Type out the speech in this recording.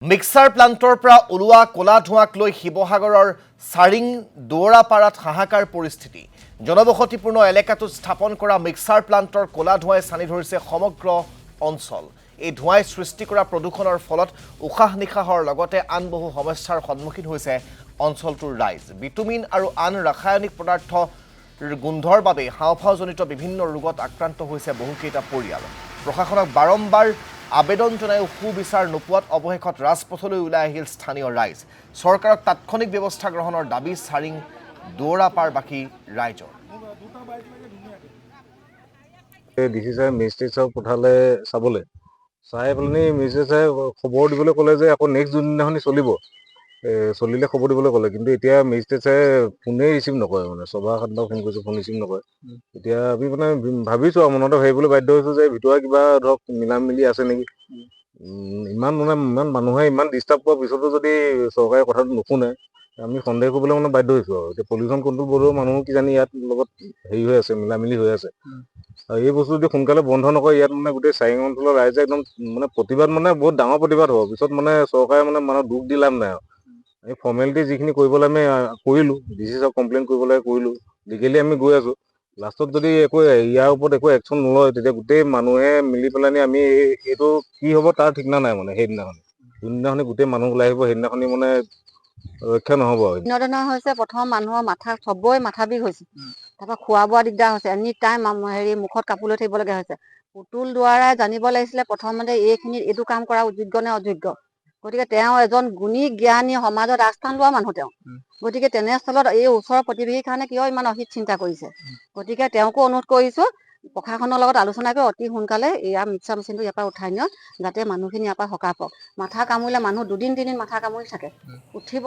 Mixer প্লাণ্টৰ পৰা ওলোৱা কলা ধোঁৱাক লৈ শিৱসাগৰৰ চাৰিং দুৱৰাপাৰাত হাহাকাৰ পৰিস্থিতি। জনবসতিপূৰ্ণ এলেকাটোত স্থাপন কৰা মিক্সাৰ প্লাণ্টৰ কলা ধোঁৱাই ছানি ধৰিছে সমগ্ৰ অঞ্চল। এই ধোঁৱাই সৃষ্টি কৰা প্ৰদূষণৰ ফলত উশাহ নিশাহৰ লগতে আন বহু সমস্যাৰ সন্মুখীন হৈছে অঞ্চলটোৰ ৰাইজ। বিটুমিন আৰু আন ৰাসায়নিক পদাৰ্থৰ গোন্ধৰ বাবে হাওঁফাওঁজনিত বিভিন্ন ৰোগত আক্ৰান্ত হৈছে বহুকেইটা পৰিয়াল। প্ৰশাসনক বাৰম্বাৰ আবেদন জনায়ো সুবিচাৰ নোপোৱাত অৱশেষত ৰাজপথলৈ ওলাই আহিল স্থানীয় ৰাইজ। চৰকাৰক তাৎক্ষণিক ব্যৱস্থা গ্ৰহণৰ দাবী চাৰিং দুৱৰাপাৰবাসী ৰাইজৰ। ডিচি চাৰে মেজিষ্ট্ৰেট চাৰক পঠালে চাবলৈ, চাই পেলাই মেজিষ্ট্ৰেট চাৰে খবৰ দিবলৈ ক'লে যে আকৌ নেক্সট যোনদিনাখনি চলিলে খবৰ দিবলৈ ক'লে। কিন্তু এতিয়া মেজিষ্ট্ৰেট চাৰে ফোনেই ৰিচিভ নকৰে, মানে সভা খান্তক ফোন কৰিছোঁ, ফোন ৰিচিভ নকৰে। এতিয়া আমি মানে ভাবিছোঁ আৰু মনতে ভাবিবলৈ বাধ্য হৈছোঁ যে ভিতৰুৱা কিবা ধৰক মিলা মিলি আছে নেকি। ইমান মানুহে ইমান ডিষ্টাৰ্ব কৰাৰ পিছতো যদি চৰকাৰে কথাটো নুশুনে, আমি সন্দেহ কৰিবলৈ মানে বাধ্য হৈছোঁ আৰু। এতিয়া পলিউশ্যন কণ্ট্ৰল বৰ্ডৰ মানুহো কিজানি ইয়াত লগত হেৰি হৈ আছে, মিলা মিলি হৈ আছে। আৰু এই বস্তু যদি সোনকালে বন্ধ নকৰে, ইয়াত মানে গোটেই চাৰিং অঞ্চলৰ ৰাইজে একদম মানে প্ৰতিবাদ, মানে বহুত ডাঙৰ প্ৰতিবাদ হ'ব। পিছত মানে চৰকাৰে মানে মানুহক দুখ দি লাভ নাই আৰু। এই ফৰ্মেলিটি যিখিনি কৰিব লাগে আমি কৰিলোঁ, ডিচি চাৰক কমপ্লেইন কৰিব লাগে কৰিলোঁ, লিগেলি আমি গৈ আছোঁ। লাষ্টত যদি ইয়াৰ ওপৰত একো একশ্যন নলয়, তেতিয়া গোটেই মানুহে মিলি পেলাই আমি এইটো কি হ'ব তাৰ ঠিকনা নাই। মানে সেইদিনাখনি যোনদিনাখনি গোটেই মানুহ ওলাই আহিব, সেইদিনাখনি মানে ৰক্ষা নহ'ব আৰু। বিভিন্ন ধৰণৰ হৈছে, প্ৰথম মানুহৰ চবৰে মাথা বিষ হৈছে। তাৰপৰা খোৱা বোৱা দিগদাৰ হৈছে, এনি টাইম মুখত কাপোৰ লৈ থাকিব লগা হৈছে। পুতুল দুৱাৰাই জানিব লাগিছিলে প্ৰথমতে এইটো কাম কৰা যোগ্য নে অযোগ্য। গতিকে তেওঁ এজন গুণী জ্ঞানী সমাজত আগস্থান লোৱা মানুহ তেওঁ। গতিকে তেনেস্থলত এই ওচৰৰ প্ৰতিবেশীৰ কাৰণে কিয় ইমান অহিত চিন্তা কৰিছে। গতিকে তেওঁকো অনুৰোধ কৰিছোঁ, প্ৰশাসনৰ লগত আলোচনা কৰি অতি সোনকালে ইয়াৰ মিক্সাৰ মেচিনটো ইয়াৰ পৰা উঠাই নিয়ক, যাতে মানুহখিনি ইয়াৰ পৰা সকাহ পাওক। মাথা কামুৰিলে মানুহ 2 দিন 3 দিন মাথা কামুৰি থাকে, উঠিব।